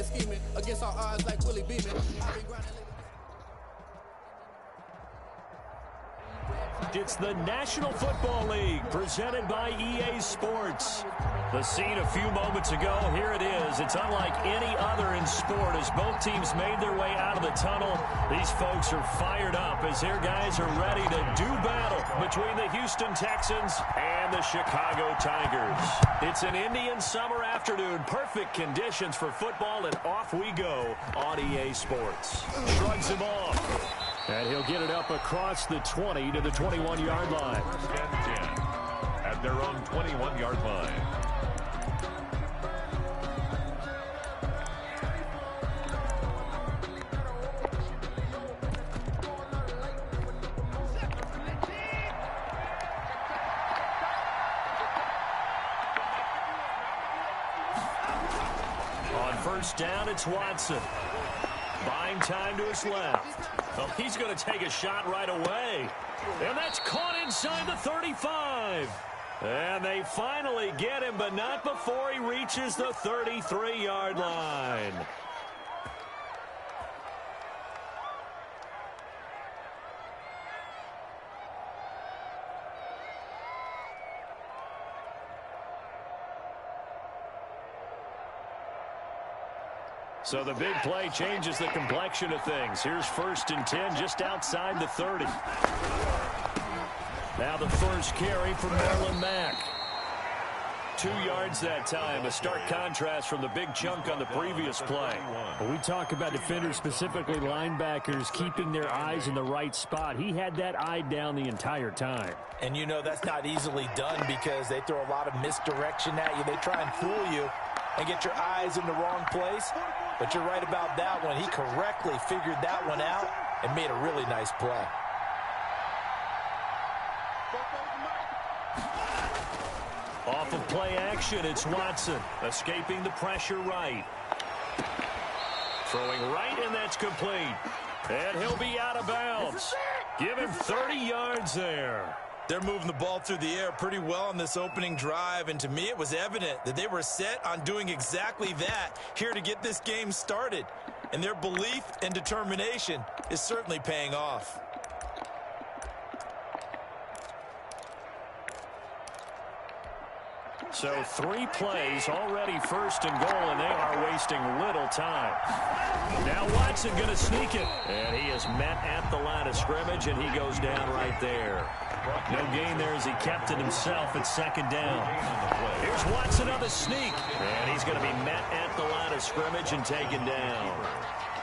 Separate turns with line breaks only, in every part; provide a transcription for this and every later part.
scheming against our odds like Willie Beeman. I've been grinding.
It's the National Football League presented by EA Sports. The scene a few moments ago, here it is. It's unlike any other in sport as both teams made their way out of the tunnel. These folks are fired up as their guys are ready to do battle between the Houston Texans and the Chicago Tigers. It's an Indian summer afternoon. Perfect conditions for football, and off we go on EA Sports. Shrugs him off. And he'll get it up across the 20 to the 21-yard line.
First and 10 at their own 21-yard line.
On first down, it's Watson. Buying time to his left. Well, he's going to take a shot right away. And that's caught inside the 35. And they finally get him, but not before he reaches the 33-yard line. So the big play changes the complexion of things. Here's first and 10 just outside the 30. Now the first carry from Marlon Mack. 2 yards that time, a stark contrast from the big chunk on the previous play.
When we talk about defenders, specifically linebackers, keeping their eyes in the right spot. He had that eye down the entire time.
And you know that's not easily done because they throw a lot of misdirection at you. They try and fool you and get your eyes in the wrong place. But you're right about that one. He correctly figured that one out and made a really nice play.
Off of play action, it's Watson. Escaping the pressure right. Throwing right, and that's complete. And he'll be out of bounds. Give him 30 yards there.
They're moving the ball through the air pretty well on this opening drive, and to me it was evident that they were set on doing exactly that here to get this game started. And their belief and determination is certainly paying off.
So 3 plays, already first and goal, and they are wasting little time. Now Watson going to sneak it. And he is met at the line of scrimmage, and he goes down right there. No gain there as he kept it himself at second down. Here's Watson on the sneak. And he's going to be met at the line of scrimmage and taken down.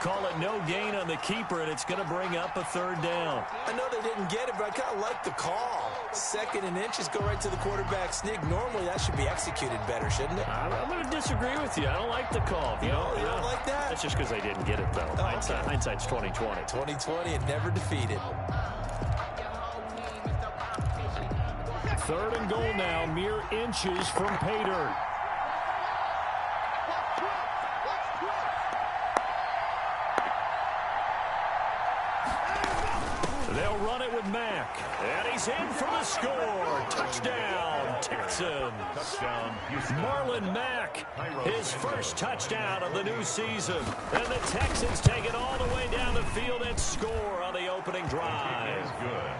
Call it no gain on the keeper, and it's going to bring up a third down.
I know they didn't get it, but I kind of like the call. 2nd and inches, go right to the quarterback sneak. Normally, that should be executed better, shouldn't it?
I'm going to disagree with you. I don't like the call.
You don't like that?
That's just because they didn't get it, though.
Oh,
Hindsight's 20/20.
20/20 and never defeated.
3rd and goal now, mere inches from pay dirt.
They'll run it with Mack. And he's in for the score. Touchdown, Texans.
Touchdown, Houston.
Marlon Mack, his first touchdown of the new season. And the Texans take it all the way down the field and score on the opening drive.
Good.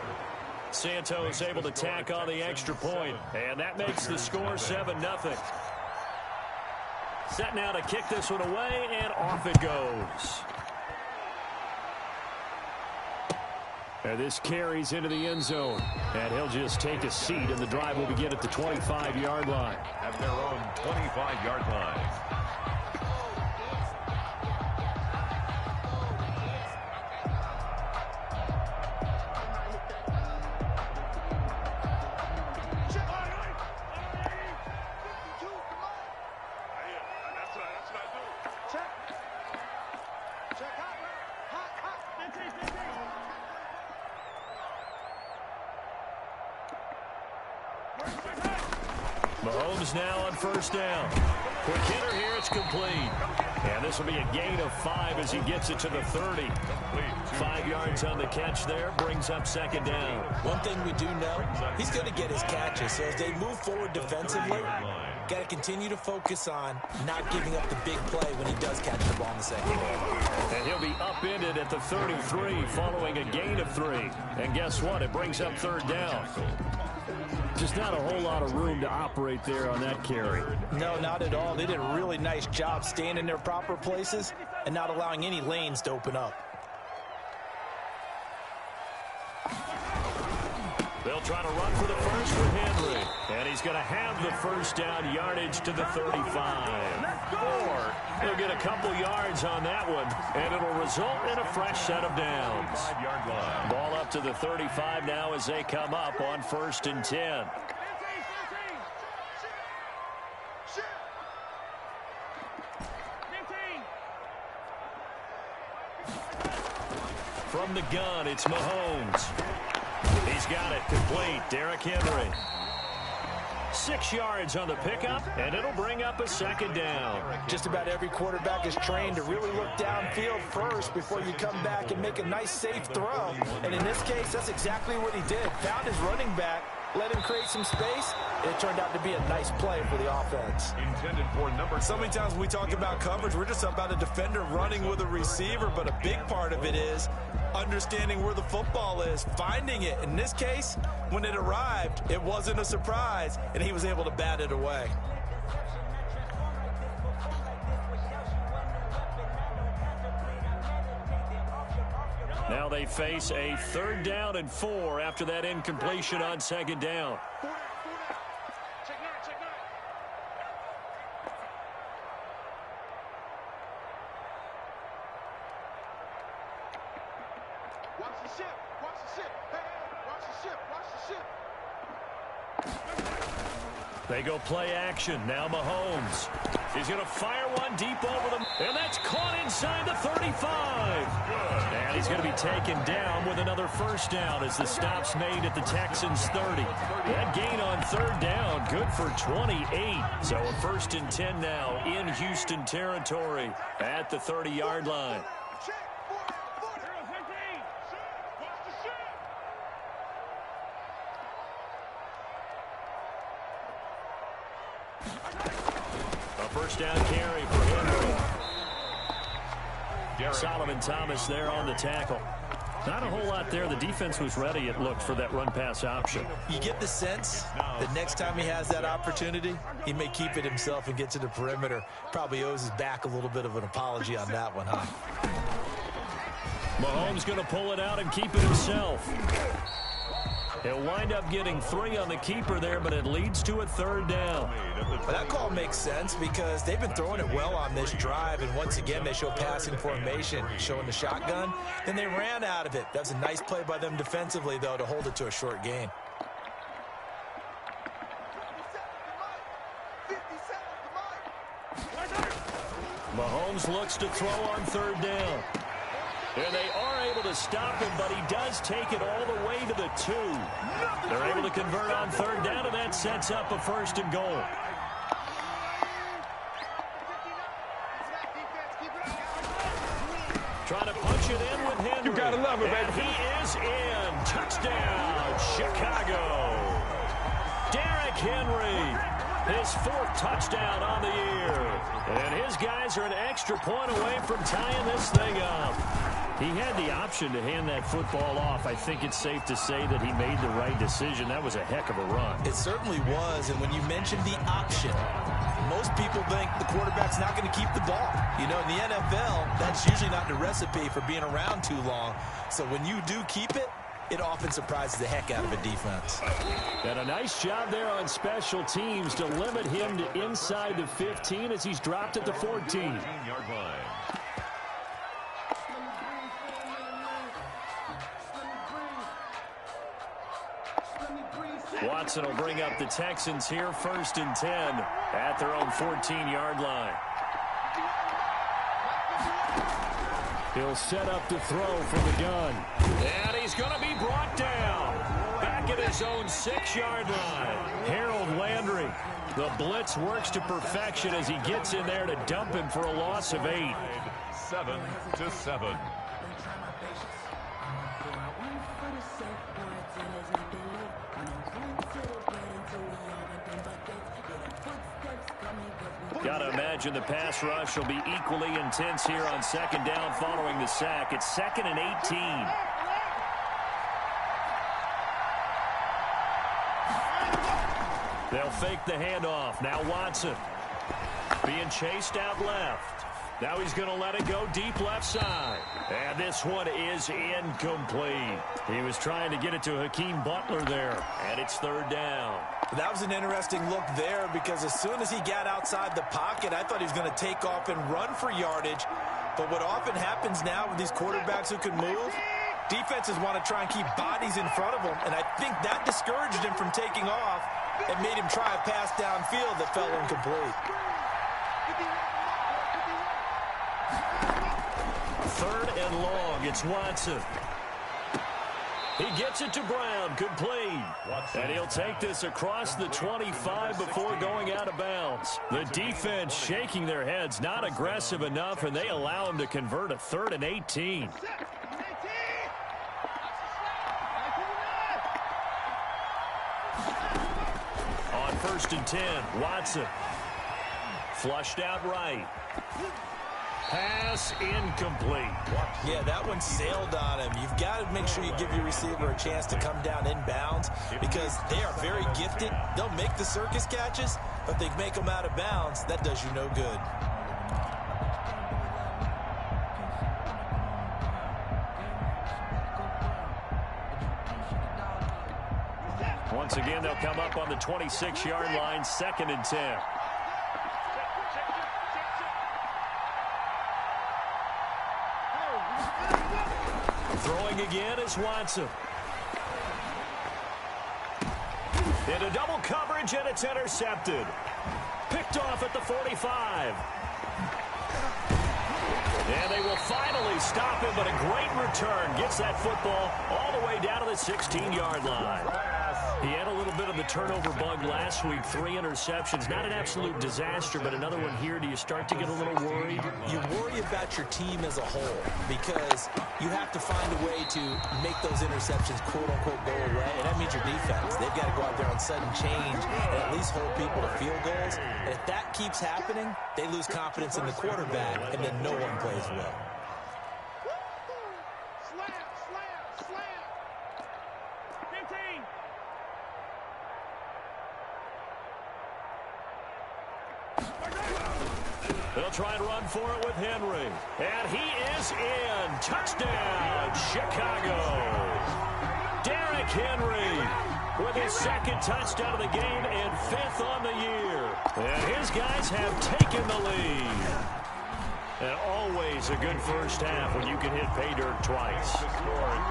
Santos able to tack on the extra point, and that makes the score 7-0. Set now to kick this one away, and off it goes.
And this carries into the end zone, and he'll just take a seat, and the drive will begin at the 25-yard line.
At their own 25-yard line.
Mahomes now on first down. Quick hitter here, it's complete. And this will be a gain of 5 as he gets it to the 30. 5 yards on the catch there, brings up second down.
One thing we do know, he's going to get his catches. So as they move forward defensively,
Got to continue to focus on not giving up the big play when he does catch the ball in the second half.
And he'll be upended at the 33 following a gain of 3. And guess what? It brings up third down.
Just not a whole lot of room to operate there on that carry.
No, not at all. They did a really nice job staying in their proper places and not allowing any lanes to open up.
They'll try to run for the first with Henry. And he's going to have the first down yardage to the 35. Or they'll get a couple yards on that one, and it'll result in a fresh set of downs. Ball up to the 35 now as they come up on 1st and 10. From the gun, it's Mahomes. He's got it complete. Derrick Henry. 6 yards on the pickup, and it'll bring up a second down.
Just about every quarterback is trained to really look downfield first before you come back and make a nice, safe throw. And in this case, that's exactly what he did. Found his running back, let him create some space, and it turned out to be a nice play for the offense.
Intended for number.
So many times when we talk about coverage, we're just about a defender running with a receiver, but a big part of it is understanding where the football is, finding it. In this case, when it arrived, it wasn't a surprise, and he was able to bat it away.
Now they face a 3rd down and 4 after that incompletion on 2nd down. They go play action. Now Mahomes. He's going to fire one deep over them. And that's caught inside the 35. And he's going to be taken down with another first down as the stop's made at the Texans 30. That gain on 3rd down, good for 28. So a 1st and 10 now in Houston territory at the 30-yard line. First down carry for Henry. Solomon Thomas there on the tackle. Not a whole lot there. The defense was ready, it looked, for that run-pass option.
You get the sense that next time he has that opportunity, he may keep it himself and get to the perimeter. Probably owes his back a little bit of an apology on that one, huh?
Mahomes going to pull it out and keep it himself. He'll wind up getting 3 on the keeper there, but it leads to a 3rd down.
But that call makes sense because they've been throwing it well on this drive, and once again they show passing formation, showing the shotgun. Then they ran out of it. That's a nice play by them defensively, though, to hold it to a short gain.
Mahomes looks to throw on 3rd down. And they are able to stop him, but he does take it all the way to the 2. They're able to convert on 3rd down, and that sets up a 1st and goal. Trying to punch it in with Henry.
You gotta love it, baby.
And he is in. Touchdown, Chicago. Derrick Henry, his 4th touchdown on the year. And his guys are an extra point away from tying this thing up. He had the option to hand that football off. I think it's safe to say that he made the right decision. That was a heck of a run.
It certainly was, and when you mentioned the option, most people think the quarterback's not going to keep the ball. You know, in the NFL, that's usually not the recipe for being around too long. So when you do keep it, it often surprises the heck out of a defense.
And a nice job there on special teams to limit him to inside the 15 as he's dropped at the 14. Watson will bring up the Texans here, 1st and 10 at their own 14-yard line.
He'll set up to throw from the gun.
And he's going to be brought down. Back at his own 6-yard line. Harold Landry. The blitz works to perfection as he gets in there to dump him for a loss of 8.
7-7.
Got to imagine the pass rush will be equally intense here on second down following the sack. It's 2nd and 18. They'll fake the handoff. Now Watson being chased out left. Now he's going to let it go deep left side. And this one is incomplete. He was trying to get it to Hakeem Butler there. And it's 3rd down.
That was an interesting look there because as soon as he got outside the pocket, I thought he was going to take off and run for yardage. But what often happens now with these quarterbacks who can move, defenses want to try and keep bodies in front of them. And I think that discouraged him from taking off and made him try a pass downfield that fell incomplete.
3rd and long. It's Watson. He gets it to Brown. Complete. And he'll take this across the 25 before going out of bounds. The defense shaking their heads, not aggressive enough, and they allow him to convert a 3rd and 18. On 1st and 10, Watson. Flushed out right. Pass incomplete.
Yeah, that one sailed on him. You've got to make sure you give your receiver a chance to come down inbounds because they are very gifted. They'll make the circus catches, but they make them out of bounds. That does you no good.
Once again, they'll come up on the 26-yard line, 2nd and 10. Throwing again is Watson. Into double coverage, and it's intercepted. Picked off at the 45. And they will finally stop him, but a great return. Gets that football all the way down to the 16-yard line. He had a little bit of the turnover bug last week. 3 interceptions. Not an absolute disaster, but another one here. Do you start to get a little worried?
You worry about your team as a whole because you have to find a way to make those interceptions, quote-unquote, go away, and that means your defense. They've got to go out there on sudden change and at least hold people to field goals. And if that keeps happening, they lose confidence in the quarterback, and then no one plays well.
They'll try and run for it with Henry. And he is in. Touchdown, Chicago. Derrick Henry with his 2nd touchdown of the game and 5th on the year. And his guys have taken the lead. And always a good first half when you can hit pay dirt twice.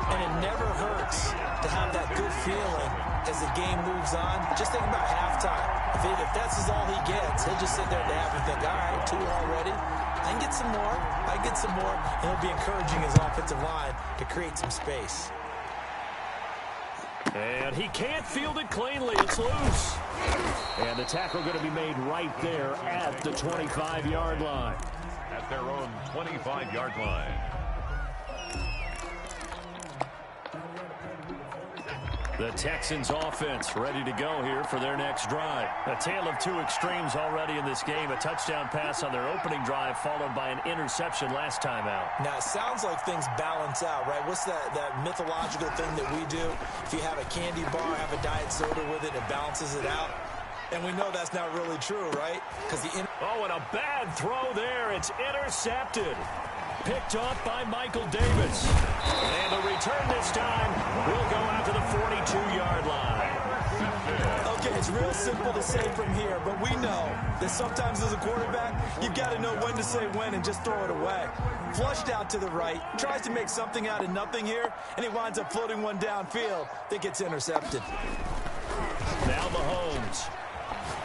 And it never hurts to have that good feeling as the game moves on. Just think about halftime. If that's all he gets, he'll just sit there at the half and think, all right, 2 already. I can get some more. I can get some more. And he'll be encouraging his offensive line to create some space.
And he can't field it cleanly. It's loose. And the tackle going to be made right there at the 25-yard line.
At their own 25-yard line.
The Texans offense ready to go here for their next drive. A tale of 2 extremes already in this game. A touchdown pass on their opening drive followed by an interception last time out.
Now, it sounds like things balance out, right? What's that mythological thing that we do? If you have a candy bar, have a diet soda with it, it balances it out. And we know that's not really true, right?
Oh, and a bad throw there. It's intercepted. Picked off by Michael Davis. And the return this time will go out to the 42-yard line.
Okay, it's real simple to say from here, but we know that sometimes as a quarterback, you've got to know when to say when and just throw it away. Flushed out to the right, tries to make something out of nothing here, and he winds up floating one downfield that gets intercepted.
Now Mahomes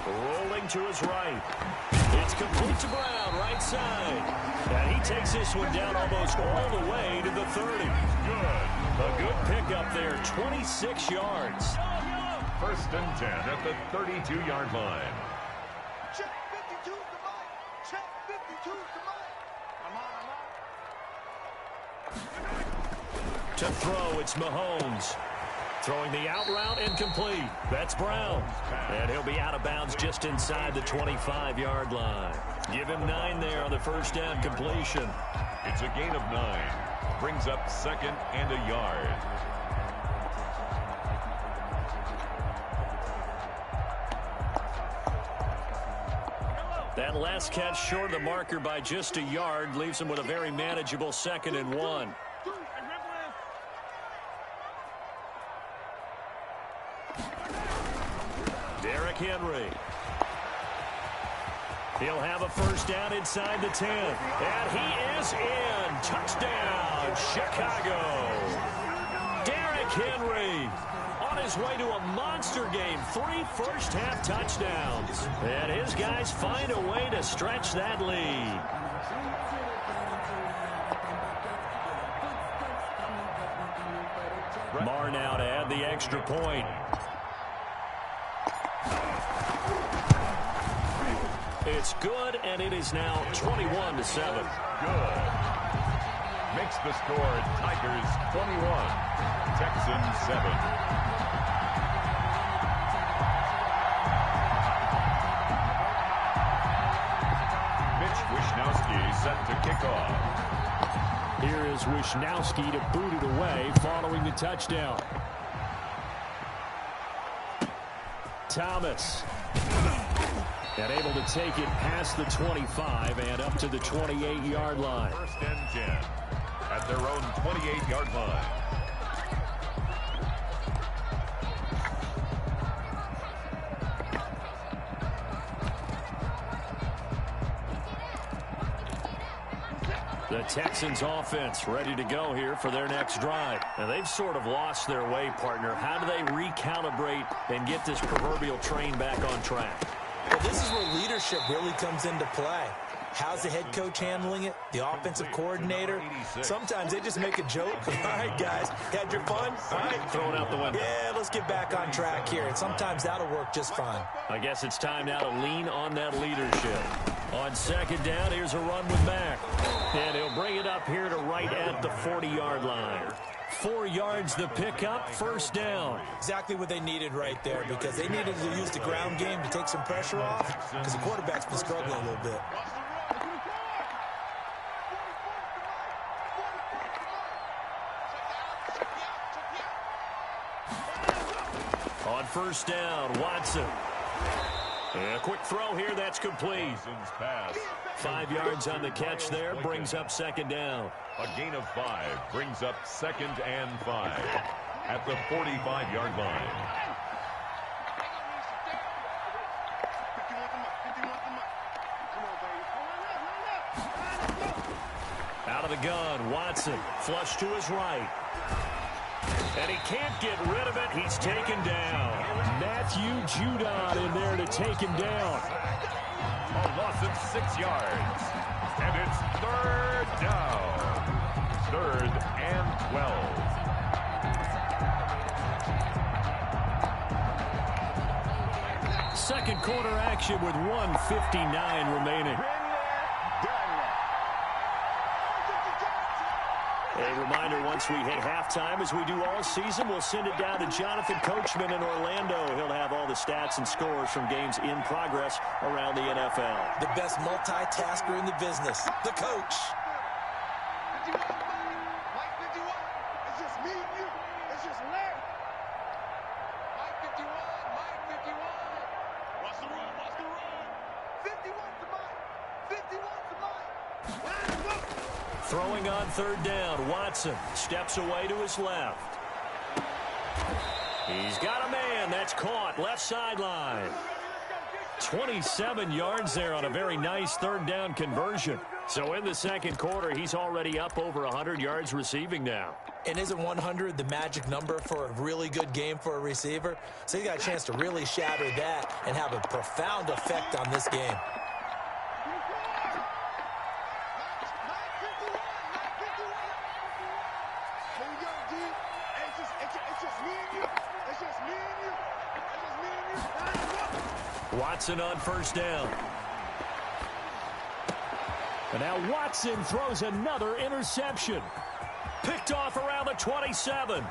rolling to his right. It's complete to Brown, right side. And he takes this one down almost all the way to the 30. A good pickup there, 26 yards.
1st and 10 at the 32-yard line.
Check 52 to Mike. Check 52 to Mike.
To throw, it's Mahomes. Throwing the out route incomplete. That's Brown. And he'll be out of bounds just inside the 25-yard line. Give him 9 there on the first down completion.
It's a gain of 9. Brings up second and a yard.
That last catch short of the marker by just a yard leaves him with a very manageable 2nd and 1. Derrick Henry. He'll have a first down inside the 10. And he is in. Touchdown, Chicago. Derrick Henry on his way to a monster game. 3 first-half touchdowns. And his guys find a way to stretch that lead. Marr now to add the extra point. It's good, and it is now 21-7.
Good. Makes the score Tigers 21, Texans 7. Mitch Wishnowsky set to kick off.
Here is Wishnowsky to boot it away following the touchdown. Thomas. And able to take it past the 25 and up to the 28-yard line.
First and 10 at their own 28-yard line.
The Texans offense ready to go here for their next drive. Now they've sort of lost their way, partner. How do they recalibrate and get this proverbial train back on track?
Well, this is where leadership really comes into play. How's the head coach handling it? The offensive coordinator? Sometimes they just make a joke. All right, guys, had your fun? All right.
Throw it out the window.
Yeah, let's get back on track here. And sometimes that'll work just fine.
I guess it's time now to lean on that leadership. On second down, here's a run with Mack. And he'll bring it up here to right at the 40-yard line. 4 yards the pickup, first down.
Exactly what they needed right there, because they needed to use the ground game to take some pressure off, because the quarterback's been struggling a little bit.
On first down, Watson. And a quick throw here, that's complete. 5 yards on the catch there, brings up second down.
A gain of 5 brings up second and 5 at the 45-yard line.
Out of the gun, Watson, flush to his right. And he can't get rid of it. He's taken down.
Matthew Judon in there to take him down.
A loss of 6 yards. And it's third down. Third and 12.
Second quarter action with 1:59 remaining. A reminder, once we hit halftime, as we do all season, we'll send it down to Jonathan Coachman in Orlando. He'll have all the stats and scores from games in progress around the NFL.
The best multitasker in the business, the coach.
Mike 51, it's just me and you. It's just Larry. Mike 51, Mike 51. Watch the run, watch the run. 51 to Mike. 51 to Mike. Line him up.
Throwing on third down, Watson steps away to his left. He's got a man. That's caught. Left sideline. 27 yards there on a very nice third down conversion. So in the second quarter, he's already up over 100 yards receiving now.
And isn't 100 the magic number for a really good game for a receiver? So he got a chance to really shatter that and have a profound effect on this game.
Watson on first down.
And now Watson throws another interception.
Picked off around the 27.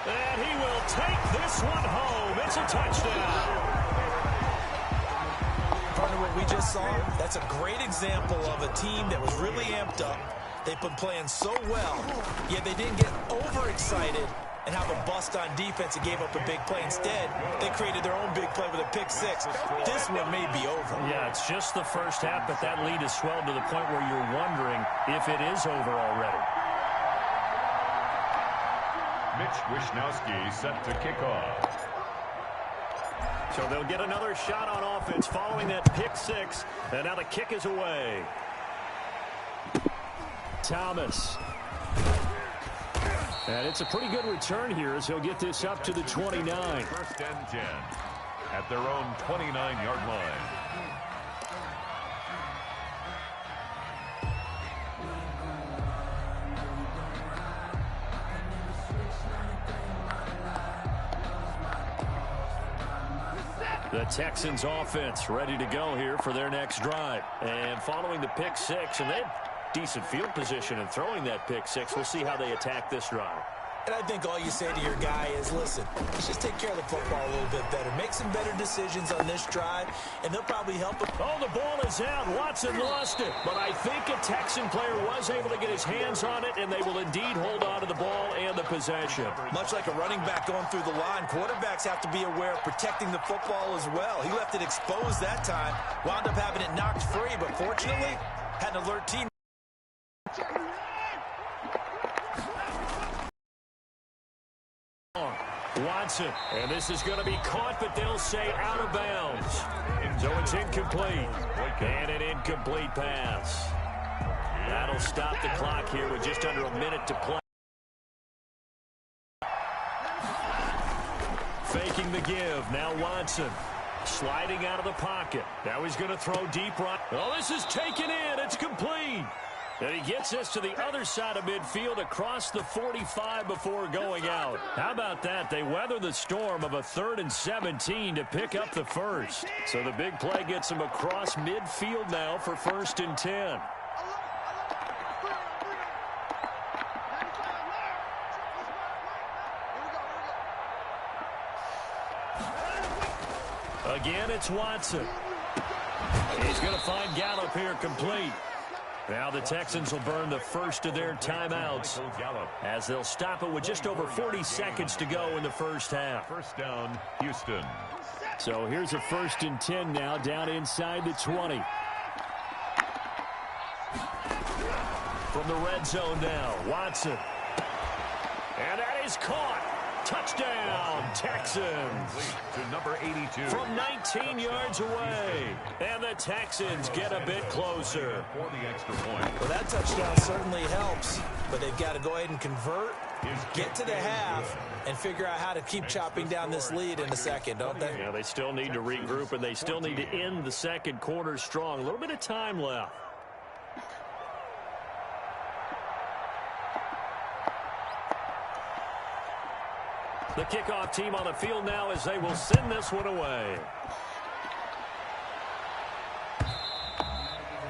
And he will take this one home. It's a touchdown.
Partner, what we just saw, that's a great example of a team that was really amped up. They've been playing so well, yet they didn't get overexcited and have a bust on defense and gave up a big play. Instead, they created their own big play with a pick six. This one may be over.
Yeah, it's just the first half, but that lead has swelled to the point where you're wondering if it is over already.
Mitch Wishnowski set to kick off.
So they'll get another shot on offense following that pick six. And now the kick is away. Thomas. And it's a pretty good return here as he'll get this up to the 29.
First and 10 at their own 29-yard line.
The Texans offense ready to go here for their next drive. And following the pick six, and they have decent field position in throwing that pick six. We'll see how they attack this drive.
And I think all you say to your guy is, listen, let's just take care of the football a little bit better. Make some better decisions on this drive, and they'll probably help him.
Oh, the ball is out. Watson lost it. But I think a Texan player was able to get his hands on it, and they will indeed hold on to the ball and the possession.
Much like a running back going through the line, quarterbacks have to be aware of protecting the football as well. He left it exposed that time, wound up having it knocked free, but fortunately, had an alert team.
Watson, and this is going to be caught, but they'll say out of bounds. So it's incomplete, and an incomplete pass. That'll stop the clock here with just under a minute to play. Faking the give, now Watson. Sliding out of the pocket. Now he's going to throw deep right. Oh, this is taken in. It's complete. And he gets us to the other side of midfield across the 45 before going out. How about that? They weather the storm of a 3rd and 17 to pick up the first. So the big play gets them across midfield now for 1st and 10. Again, it's Watson. He's going to find Gallup here complete. Now the Texans will burn the first of their timeouts as they'll stop it with just over 40 seconds to go in the first half.
First down, Houston.
So here's a 1st and 10 now down inside the 20.
From the red zone now, Watson. And that is caught. Touchdown, Texans.
To number 82.
From 19 yards away. And the Texans get a bit closer.
For the extra point.
Well, that touchdown certainly helps, but they've got to go ahead and convert, get to the half, and figure out how to keep chopping down this lead in a second, don't they?
Yeah, they still need to regroup, and they still need to end the second quarter strong. A little bit of time left. The kickoff team on the field now as they will send this one away.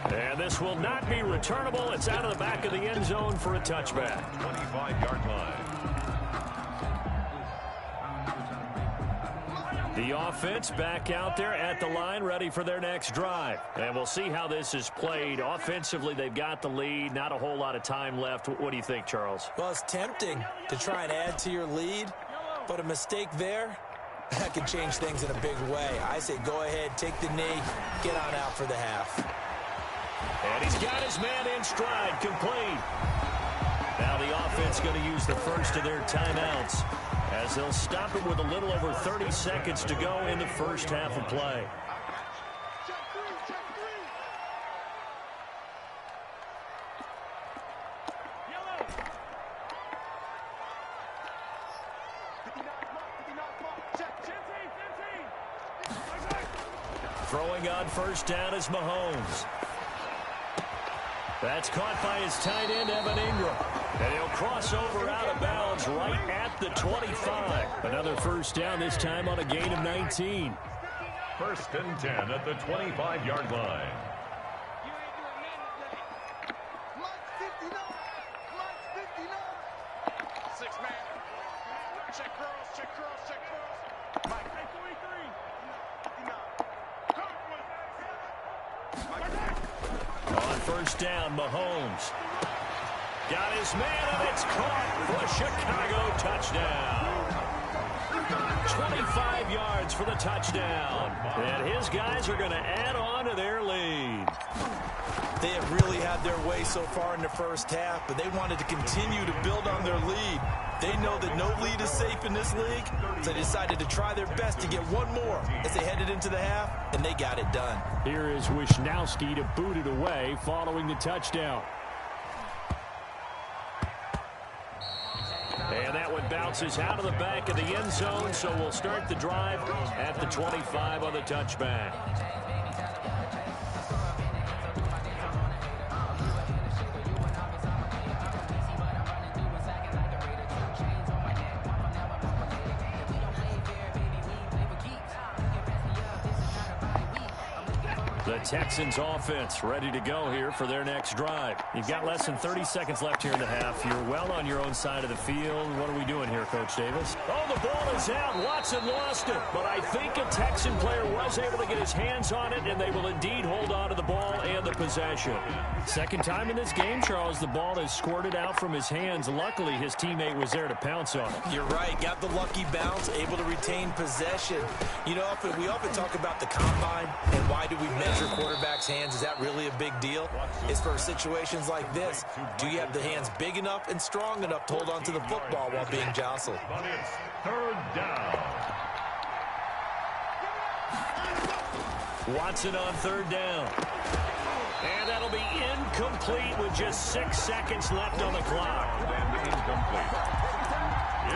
And this will not be returnable. It's out of the back of the end zone for a touchback.
25-yard line.
The offense back out there at the line, ready for their next drive. And we'll see how this is played. Offensively, they've got the lead. Not a whole lot of time left. What do you think, Charles?
Well, it's tempting to try and add to your lead, but a mistake there, that could change things in a big way. I say go ahead, take the knee, get on out for the half.
And he's got his man in stride, complete. Now the offense going to use the first of their timeouts as they'll stop it with a little over 30 seconds to go in the first half of play. Throwing on first down is Mahomes. That's caught by his tight end, Evan Ingram. And he'll cross over out of bounds right at the 25. Another first down, this time on a gain of 19.
1st and 10 at the 25-yard line.
Check girls, check girls, check girls. Mike. Hey, 43.
On first down, Mahomes. Got his man, and it's caught for a Chicago touchdown. 25 yards for the touchdown. And his guys are going to add on to their lead.
They have really had their way so far in the first half, but they wanted to continue to build on their lead. They know that no lead is safe in this league, so they decided to try their best to get one more as they headed into the half, and they got it done.
Here is Wisnowski to boot it away following the touchdown. And that one bounces out of the back of the end zone, so we'll start the drive at the 25 on the touchback. The Texans offense ready to go here for their next drive. You've got less than 30 seconds left here in the half. You're well on your own side of the field. What are we doing here, Coach Davis? Oh, the ball is out. Watson lost it. But I think a Texan player was able to get his hands on it, and they will indeed hold on to the ball and the possession. Second time in this game, Charles, the ball has squirted out from his hands. Luckily, his teammate was there to pounce on it.
You're right. Got the lucky bounce, able to retain possession. You know, we often talk about the combine and why do we measure quarterback's hands. Is that really a big deal? It's for situations like this. Do you have the hands big enough and strong enough to hold on to the football while being jostled?
But it's third down.
Watson on third down. And that'll be incomplete with just 6 seconds left on the clock.
And incomplete.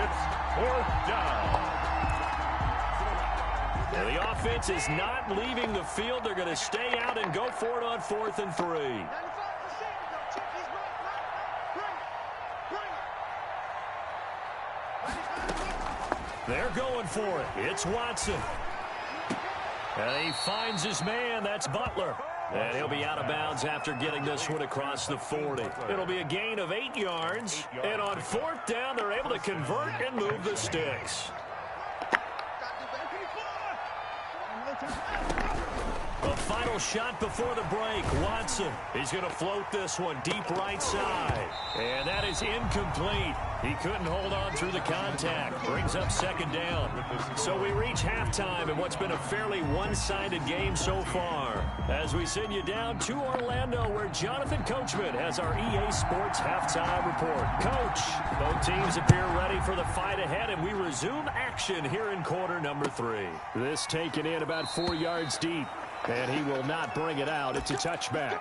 It's fourth down.
And the offense is not leaving the field. They're going to stay out and go for it on 4th and 3. They're going for it. It's Watson. And he finds his man. That's Butler. And he'll be out of bounds after getting this one across the 40. It'll be a gain of 8 yards. And on 4th down, they're able to convert and move the sticks. A final shot before the break. Watson. He's going to float this one deep right side. And that is incomplete. He couldn't hold on through the contact. Brings up second down. So we reach halftime in what's been a fairly one-sided game so far. As we send you down to Orlando, where Jonathan Coachman has our EA Sports halftime report. Coach, both teams appear ready for the fight ahead, and we resume action here in quarter number 3.
This taken in about 4 yards deep. And he will not bring it out. It's a touchback.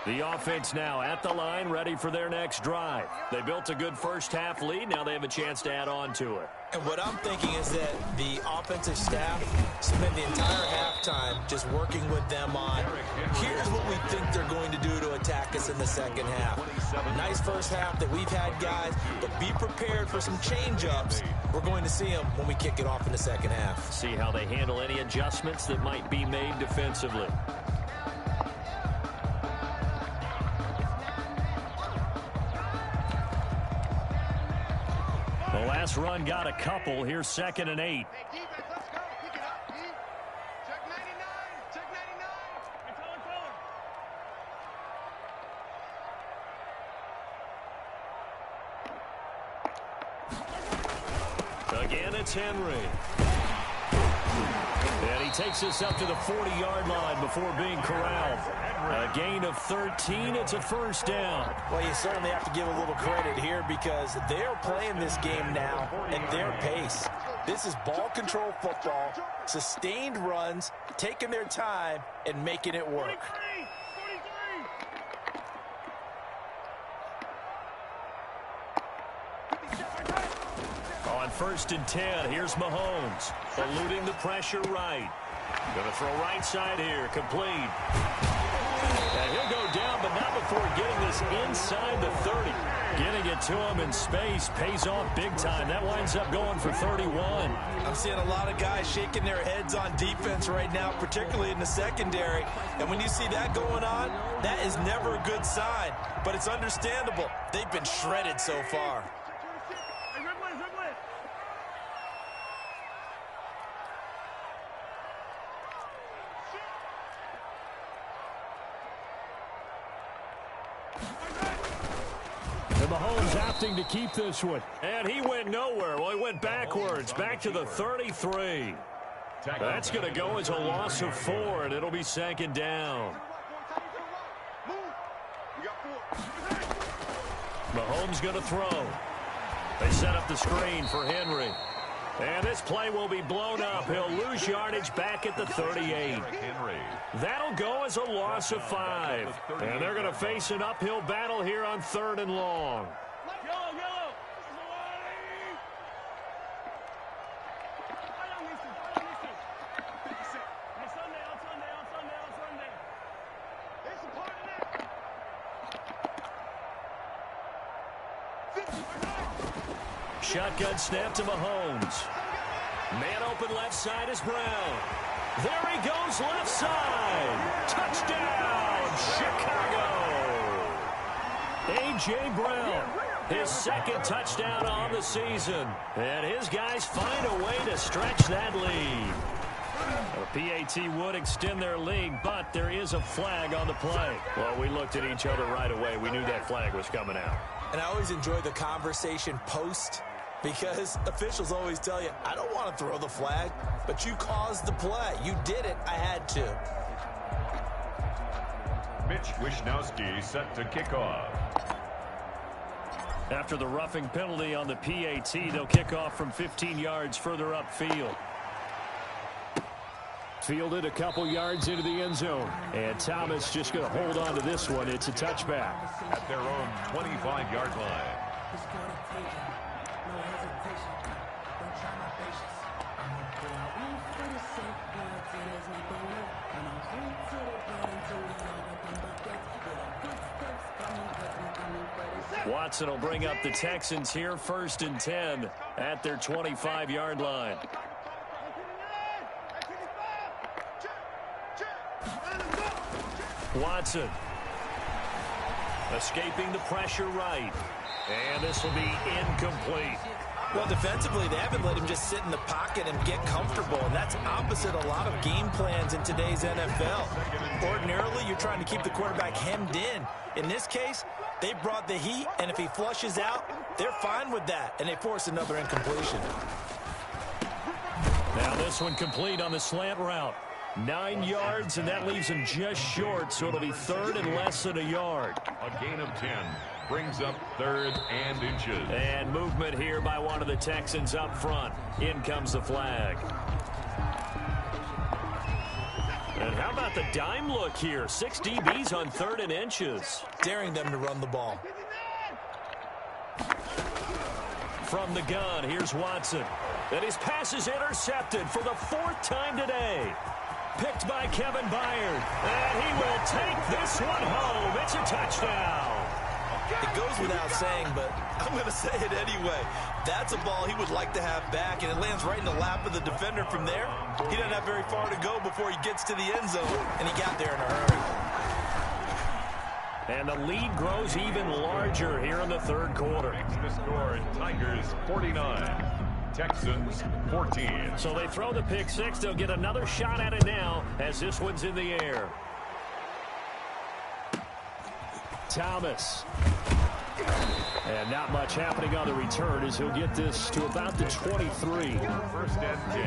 The offense now at the line, ready for their next drive. They built a good first half lead. Now they have a chance to add on to it.
And what I'm thinking is that the offensive staff spent the entire halftime just working with them on, here's what we think they're going to do to attack us in the second half. Nice first half that we've had, guys, but be prepared for some change-ups. We're going to see them when we kick it off in the second half.
See how they handle any adjustments that might be made defensively. The last run got a couple. Here's 2nd and 8.
Hey, defense, let's go. Pick it up, D. Check 99. Check 99.
Again, it's Henry. And he takes us up to the 40-yard line before being corralled. A gain of 13. It's a first down.
Well, you certainly have to give a little credit here because they're playing this game now at their pace. This is ball control football, sustained runs, taking their time, and making it work.
On 1st and 10, here's Mahomes. Eluding the pressure right. Going to throw right side here. Complete. He'll go down, but not before getting this inside the 30. Getting it to him in space pays off big time. That winds up going for 31.
I'm seeing a lot of guys shaking their heads on defense right now, particularly in the secondary. And when you see that going on, that is never a good sign. But it's understandable. They've been shredded so far.
And Mahomes opting to keep this one. And he went nowhere. Well, he went backwards, back to the 33. That's going to go as a loss of 4, and it'll be second down. Mahomes going to throw. They set up the screen for Henry. And this play will be blown up. He'll lose yardage back at the 38. That'll go as a loss of 5. And they're going to face an uphill battle here on 3rd and long. Shotgun snap to Mahomes. Man open left side is Brown. There he goes left side. Touchdown, Chicago. A.J. Brown, his second touchdown on the season. And his guys find a way to stretch that lead. The PAT would extend their lead, but there is a flag on the play. Well, we looked at each other right away. We knew that flag was coming out.
And I always enjoy the conversation post, because officials always tell you, I don't want to throw the flag, but you caused the play. You did it. I had to.
Mitch Wishnowsky set to kick off.
After the roughing penalty on the PAT, they'll kick off from 15 yards further upfield. Fielded a couple yards into the end zone. And Thomas just going to hold on to this one. It's a touchback.
At their own 25-yard line.
Watson will bring up the Texans here, 1st and 10 at their 25-yard line. Watson escaping the pressure right. And this will be incomplete.
Well, defensively, they haven't let him just sit in the pocket and get comfortable, and that's opposite a lot of game plans in today's NFL. Ordinarily, you're trying to keep the quarterback hemmed in. In this case, they brought the heat, and if he flushes out, they're fine with that, and they force another incompletion.
Now this one complete on the slant route. 9 yards, and that leaves him just short, so it'll be 3rd and less than a yard.
A gain of 10 brings up 3rd and inches.
And movement here by one of the Texans up front. In comes the flag. And how about the dime look here? 6 DBs on 3rd and inches.
Daring them to run the ball.
From the gun, here's Watson. And his pass is intercepted for the 4th time today. Picked by Kevin Byard. And he will take this one home. It's a touchdown.
It goes without saying, but I'm going to say it anyway. That's a ball he would like to have back, and it lands right in the lap of the defender from there. He doesn't have very far to go before he gets to the end zone, and he got there in a hurry.
And the lead grows even larger here in the 3rd quarter.
The score, Tigers 49. Texans 14.
So they throw the pick 6. They'll get another shot at it now as this one's in the air. Thomas. And not much happening on the return as he'll get this to about the 23.
1st and 10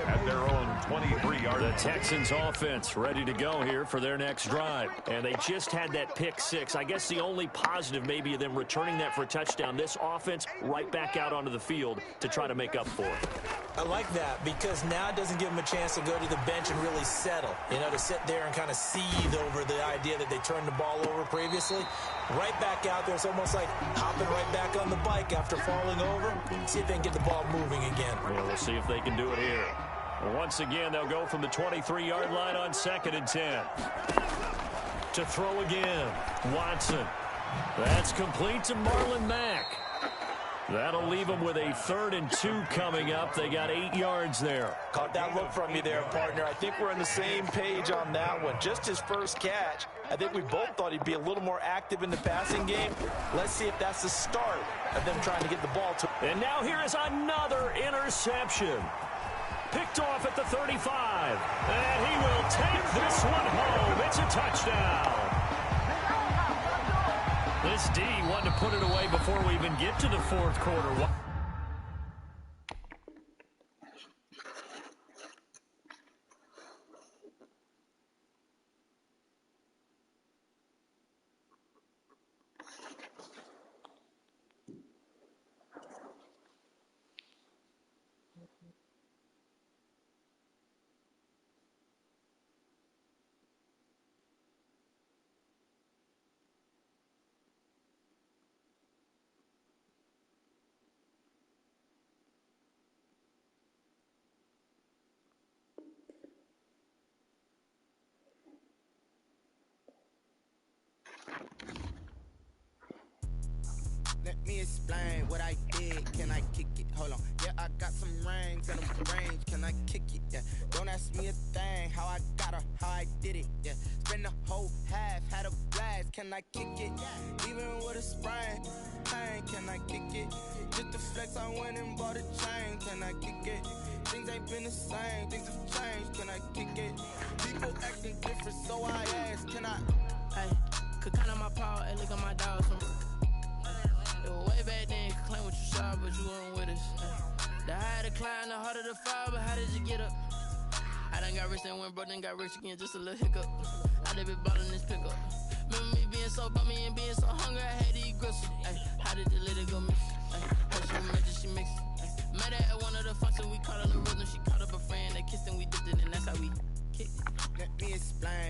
at their own 23-yard.
The Texans offense ready to go here for their next drive. And they just had that pick 6. I guess the only positive maybe of them returning that for a touchdown. This offense right back out onto the field to try to make up for it.
I like that because now it doesn't give them a chance to go to the bench and really settle. You know, to sit there and kind of seethe over the idea that they turned the ball over previously. Right back out there. It's almost like hopping right back on the bike after falling over. See if they can get the ball moving again.
Well, we'll see if they can do it here. Once again, they'll go from the 23-yard line on 2nd and 10. to throw again. Watson. That's complete to Marlon Mack. That'll leave them with a 3rd and 2 coming up. They got 8 yards there.
Caught that look from you there, partner. I think we're on the same page on that one. Just his first catch. I think we both thought he'd be a little more active in the passing game. Let's see if that's the start of them trying to get the ball to.
And now here is another interception. Picked off at the 35. And he will take this one home. It's a touchdown. This D wanted to put it away before we even get to the 4th quarter.
Let me explain what I did. Can I kick it? Hold on. Yeah, I got some rings and a range. Can I kick it? Yeah. Don't ask me a thing. How I got her, how I did it. Yeah. Spend the whole half, had a blast. Can I kick it? Even with a sprain. Pain, can I kick it? Just the flex, I went and bought a chain. Can I kick it? Things ain't been the same. Things have changed. Can I kick it? People acting different, so I ask. Can I?
Hey, could count on my power. Hey, look at my dogs. Way back then, you could claim what you saw, but you weren't with us. The higher the climb, the harder the fall, but how did you get up? I done got rich and went broke, then got rich again, just a little hiccup. I done been ballin' this pickup. Remember me being so bummy and being so hungry, I had to eat gristle. How did the lady go miss? How she made it, she mixed it. Met her at one of the functions, we caught her the rhythm, she caught up a friend, they kissed and we dipped it, and that's how we kicked it.
Let me explain.